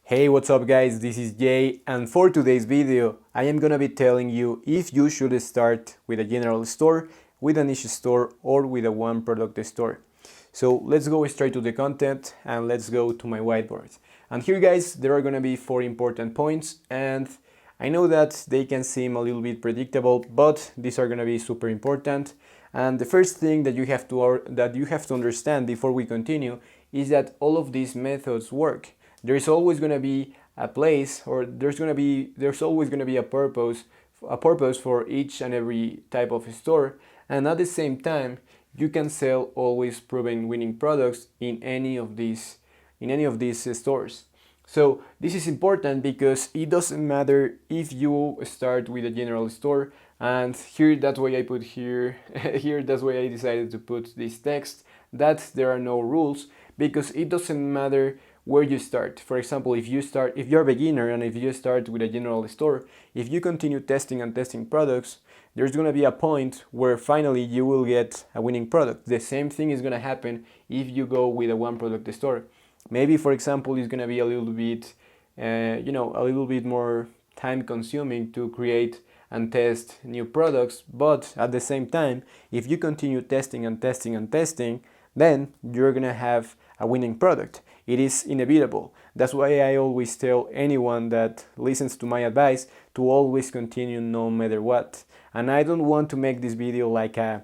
Hey, what's up guys, this is Jay, and for today's video I am gonna be telling you if you should start with a general store, with a niche store, or with a one product store. So let's go straight to the content and let's go to my whiteboard. And here guys, there are gonna be 4 important points, and I know that they can seem a little bit predictable, but these are gonna be super important. And the first thing that you have to understand before we continue is that all of these methods work. There's always going to be a place, or there's always going to be a purpose for each and every type of store, and at the same time you can sell always proven winning products in any of these stores. So this is important because it doesn't matter if you start with a general store, and here that's why I put here here that's why I decided to put this text that there are no rules, because it doesn't matter where you start. For example, if you're a beginner and if you start with a general store, if you continue testing and testing products, there's going to be a point where finally you will get a winning product. The same thing is going to happen if you go with a one product store. Maybe, for example, it's going to be a little bit a little bit more time consuming to create and test new products, but at the same time, if you continue testing and testing and testing, then you're gonna have a winning product. It is inevitable. That's why I always tell anyone that listens to my advice to always continue no matter what. And I don't want to make this video like a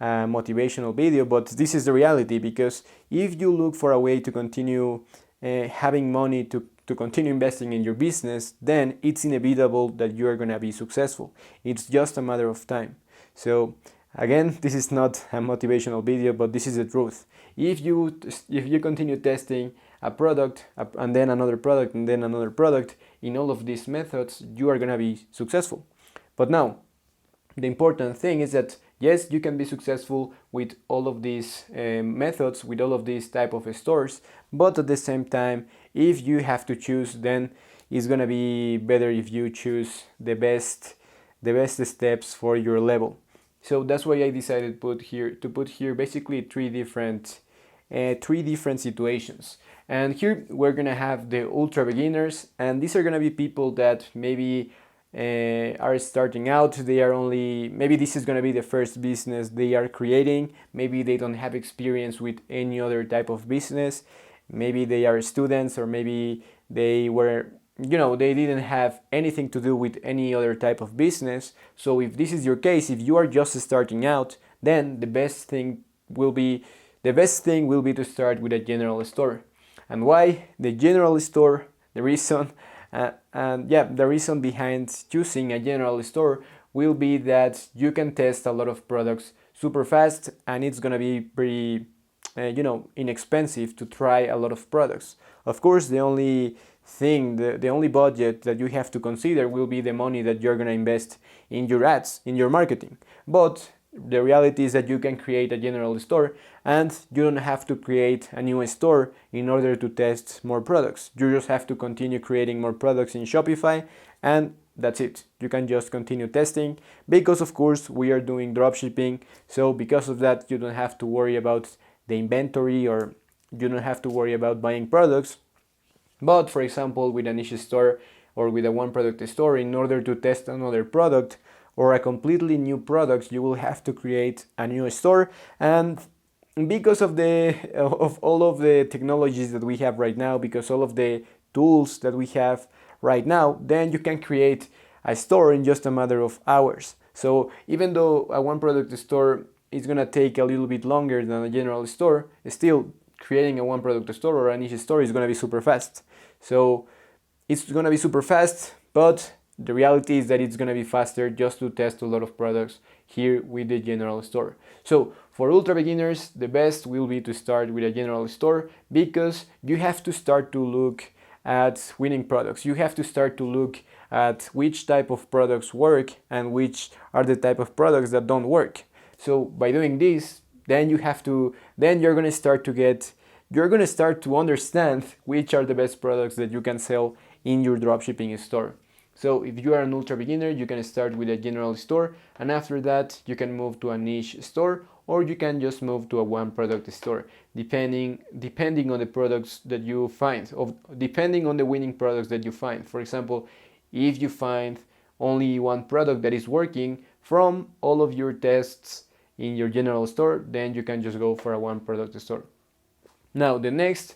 motivational video, but this is the reality, because if you look for a way to continue having money to continue investing in your business, then it's inevitable that you are going to be successful. It's just a matter of time. So again, this is not a motivational video, but this is the truth. If you continue testing a product and then another product and then another product in all of these methods, you are going to be successful. But now, the important thing is that yes, you can be successful with all of these methods, with all of these type of stores, but at the same time, if you have to choose, then it's gonna be better if you choose the best steps for your level. So that's why I decided to put here basically three different situations. And here we're gonna have the ultra beginners, and these are gonna be people that maybe are starting out. They are only, maybe this is going to be the first business they are creating. Maybe they don't have experience with any other type of business. Maybe they are students, or maybe they were, they didn't have anything to do with any other type of business. So if this is your case, if you are just starting out, then the best thing will be to start with a general store. And why the general store? The reason the reason behind choosing a general store will be that you can test a lot of products super fast, and it's gonna be pretty inexpensive to try a lot of products. Of course, the only budget that you have to consider will be the money that you're gonna invest in your ads, in your marketing. But the reality is that you can create a general store, and you don't have to create a new store in order to test more products. You just have to continue creating more products in Shopify, and that's it. You can just continue testing, because of course we are doing dropshipping, so because of that you don't have to worry about the inventory, or you don't have to worry about buying products. But for example, with a niche store or with a one product store, in order to test another product or a completely new product, you will have to create a new store. And because of all of the technologies that we have right now, because all of the tools that we have right now, then you can create a store in just a matter of hours. So even though a one product store is gonna take a little bit longer than a general store, still creating a one product store or a niche store is gonna be super fast. So it's gonna be super fast, but the reality is that it's gonna be faster just to test a lot of products here with the general store. So for ultra beginners, the best will be to start with a general store, because you have to start to look at winning products. You have to start to look at which type of products work and which are the type of products that don't work. So by doing this, then you're gonna start to understand which are the best products that you can sell in your dropshipping store. So if you are an ultra beginner, you can start with a general store, and after that you can move to a niche store, or you can just move to a one product store, depending on the products that you find, depending on the winning products that you find. For example, if you find only one product that is working from all of your tests in your general store, then you can just go for a one product store. Now the next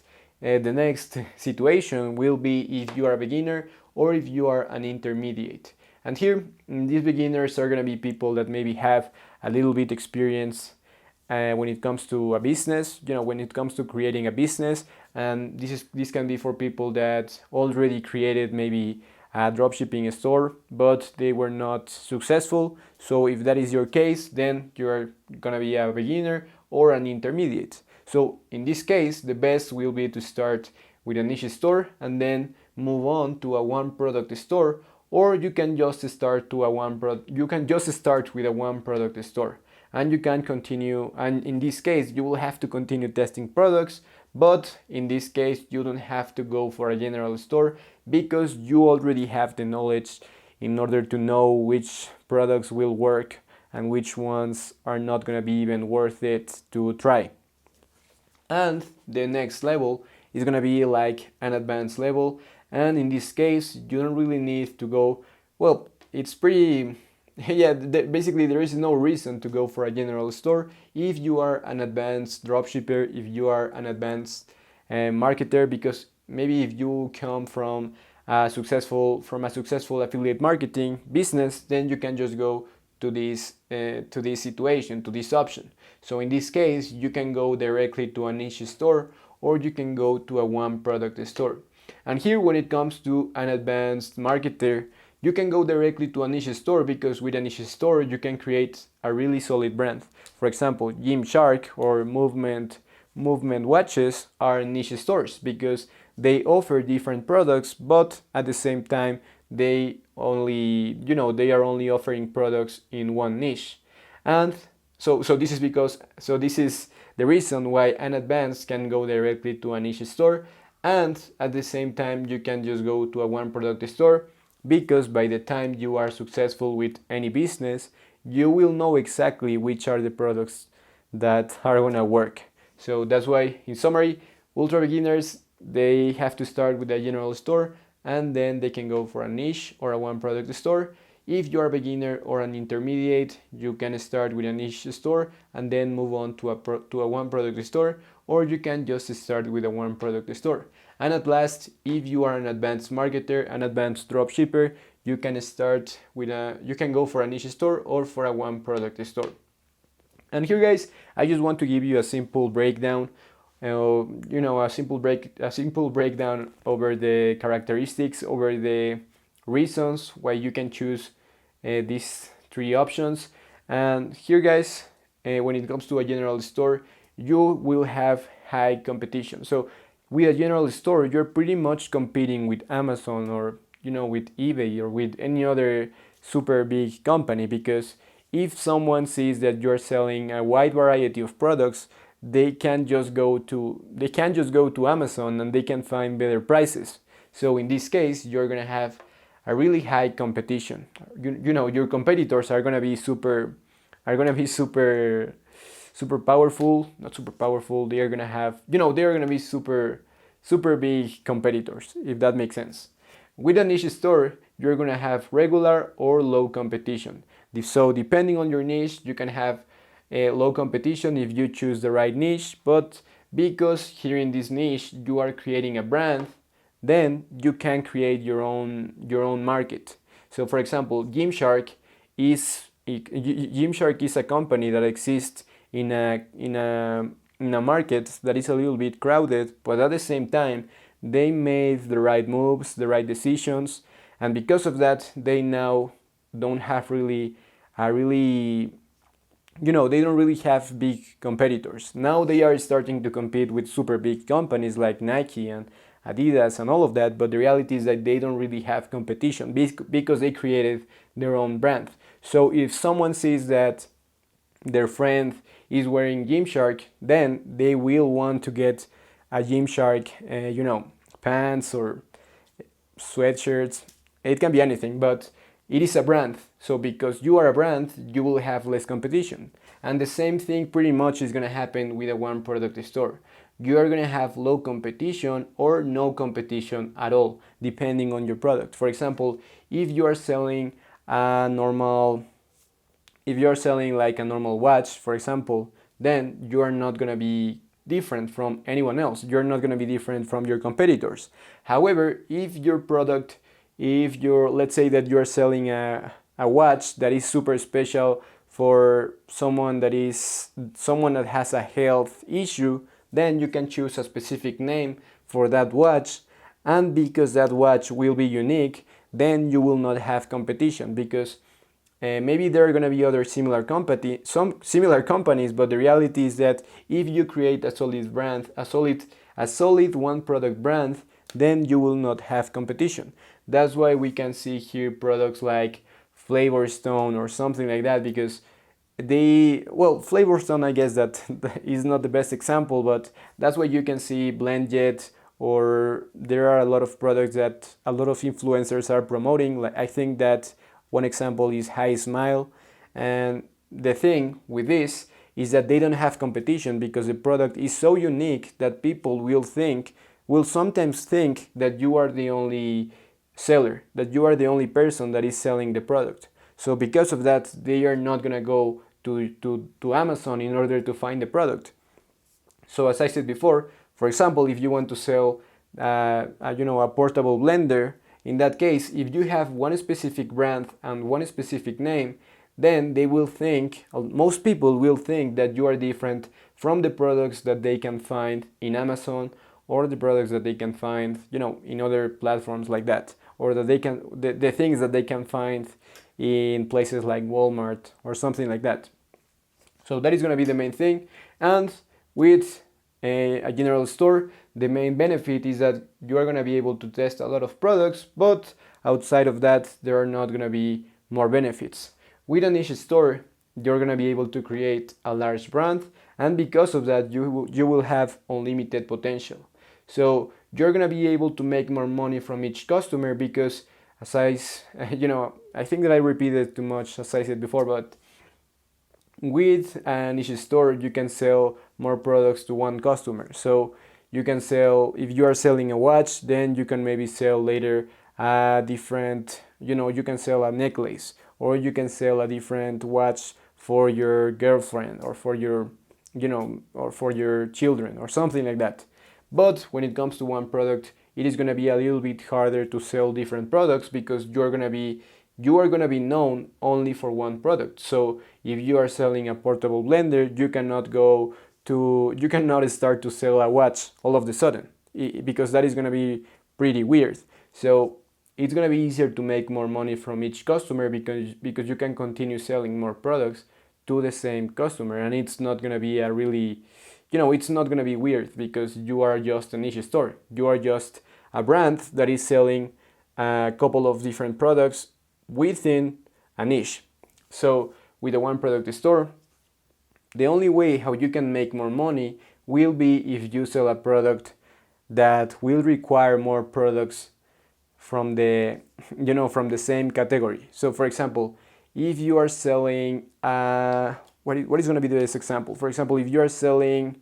situation will be if you are a beginner or if you are an intermediate. And here, these beginners are going to be people that maybe have a little bit experience when it comes to a business, when it comes to creating a business. And this can be for people that already created maybe a dropshipping store, but they were not successful. So if that is your case, then you're gonna be a beginner or an intermediate. So in this case, the best will be to start with a niche store and then move on to a one product store, or you can just start with a one product store, and you can continue. And in this case, you will have to continue testing products, but in this case, you don't have to go for a general store because you already have the knowledge in order to know which products will work and which ones are not going to be even worth it to try. And the next level is going to be like an advanced level, and in this case you don't really need to go, well, it's pretty basically there is no reason to go for a general store if you are an advanced dropshipper, if you are an advanced marketer, because maybe if you come from a successful affiliate marketing business, then you can just go to this situation, to this option. So in this case, you can go directly to a niche store, or you can go to a one product store. And here, when it comes to an advanced marketer, you can go directly to a niche store, because with a niche store you can create a really solid brand. For example, Gymshark or Movement Watches are niche stores because they offer different products, but at the same time they are only offering products in one niche. And so this is the reason why an advanced can go directly to a niche store, and at the same time you can just go to a one product store, because by the time you are successful with any business, you will know exactly which are the products that are gonna work. So that's why, in summary, ultra beginners, they have to start with a general store, and then they can go for a niche or a one product store. If you are a beginner or an intermediate, you can start with a niche store and then move on to a one product store, or you can just start with a one product store. And at last, if you are an advanced marketer, an advanced dropshipper, you can go for a niche store or for a one product store. And here, guys, I just want to give you a simple breakdown, a simple breakdown over the characteristics, over the reasons why you can choose these three options. And here, guys, when it comes to a general store, you will have high competition. So with a general store, you're pretty much competing with Amazon or with eBay or with any other super big company, because if someone sees that you're selling a wide variety of products, they can just go to Amazon and they can find better prices. So in this case, you're gonna have a really high competition. Your competitors are gonna be super powerful, not super powerful. They are gonna be super big competitors, if that makes sense. With a niche store, you're gonna have regular or low competition. So depending on your niche, you can have a low competition if you choose the right niche, but because here in this niche you are creating a brand, then you can create your own market. So for example, Gymshark is a company that exists in a market that is a little bit crowded, but at the same time they made the right moves, the right decisions, and because of that they now don't have they don't really have big competitors. Now they are starting to compete with super big companies like Nike and Adidas and all of that, but the reality is that they don't really have competition because they created their own brand. So if someone sees that their friend is wearing Gymshark, then they will want to get a Gymshark, pants or sweatshirts. It can be anything, but it is a brand. So because you are a brand, you will have less competition. And the same thing pretty much is going to happen with a one product store. You are going to have low competition or no competition at all, depending on your product. For example, if you are selling a normal, if you are selling like a normal watch, for example, then you are not going to be different from anyone else. You're not going to be different from your competitors. However, if your product, if you're, let's say that you're selling a watch that is super special for someone that has a health issue, then you can choose a specific name for that watch, and because that watch will be unique, then you will not have competition, because maybe there are going to be other some similar companies, but the reality is that if you create a solid brand, a solid one product brand, then you will not have competition. That's why we can see here products like Flavorstone or something like that, because Flavorstone, I guess that is not the best example, but that's why you can see BlendJet, or there are a lot of products that a lot of influencers are promoting. Like, I think that one example is High Smile, and the thing with this is that they don't have competition because the product is so unique that people will sometimes think that you are the only seller, that you are the only person that is selling the product. So because of that, they are not gonna go to Amazon in order to find the product. So as I said before, for example, if you want to sell a portable blender, in that case, if you have one specific brand and one specific name, then most people will think that you are different from the products that they can find in Amazon, or the products that they can find, in other platforms like that, or that the things that they can find in places like Walmart or something like that. So that is going to be the main thing. And with a general store, the main benefit is that you are going to be able to test a lot of products, but outside of that, there are not going to be more benefits. With a niche store, you're going to be able to create a large brand, and because of that, you will have unlimited potential. So you're going to be able to make more money from each customer, because I think that I repeated too much, as I said before, but with a niche store, you can sell more products to one customer. So you can sell, if you are selling a watch, then you can maybe sell later a different, you can sell a necklace, or you can sell a different watch for your girlfriend, or for your, or for your children, or something like that. But when it comes to one product, it is going to be a little bit harder to sell different products, because you are going to be known only for one product. So if you are selling a portable blender, you cannot start to sell a watch all of a sudden, because that is going to be pretty weird. So it's going to be easier to make more money from each customer, because you can continue selling more products to the same customer, and it's not going to be it's not going to be weird, because you are just a niche store. You are just a brand that is selling a couple of different products within a niche. So with a one product store, the only way how you can make more money will be if you sell a product that will require more products from the same category. So for example, if you are selling what is going to be this example? For example, if you are selling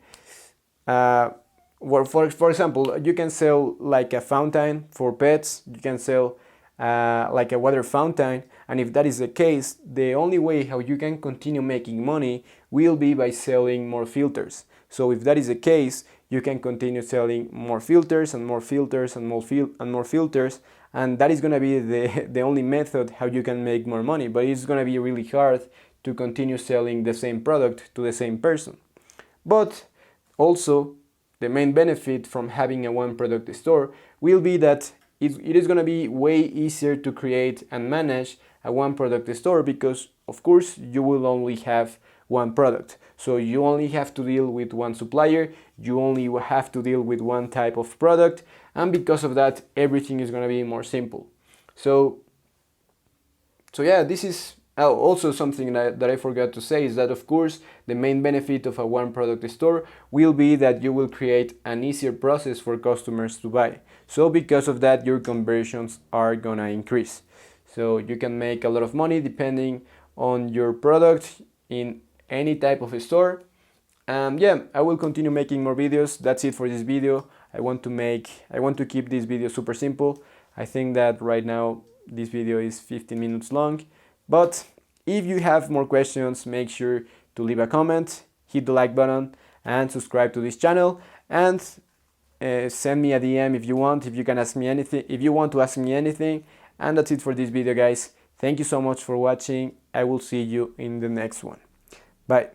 for example, you can sell like a fountain for pets. You can sell like a water fountain, and if that is the case, the only way how you can continue making money will be by selling more filters. So if that is the case, you can continue selling more filters and more filters and more filters, and that is going to be the only method how you can make more money. But it's going to be really hard to continue selling the same product to the same person. But also, the main benefit from having a one product store will be that it is going to be way easier to create and manage a one product store, because of course you will only have one product. So you only have to deal with one supplier, you only have to deal with one type of product, and because of that, everything is going to be more simple. So yeah, this is also something that I forgot to say, is that of course the main benefit of a one product store will be that you will create an easier process for customers to buy. So because of that, your conversions are gonna increase. So you can make a lot of money depending on your product in any type of store. Yeah, I will continue making more videos. That's it for this video. I want to keep this video super simple. I think that right now this video is 15 minutes long, but if you have more questions, make sure to leave a comment, hit the like button, and subscribe to this channel, and send me a DM if you want, if you can ask me anything, if you want to ask me anything. And that's it for this video, guys. Thank you so much for watching. I will see you in the next one. Bye.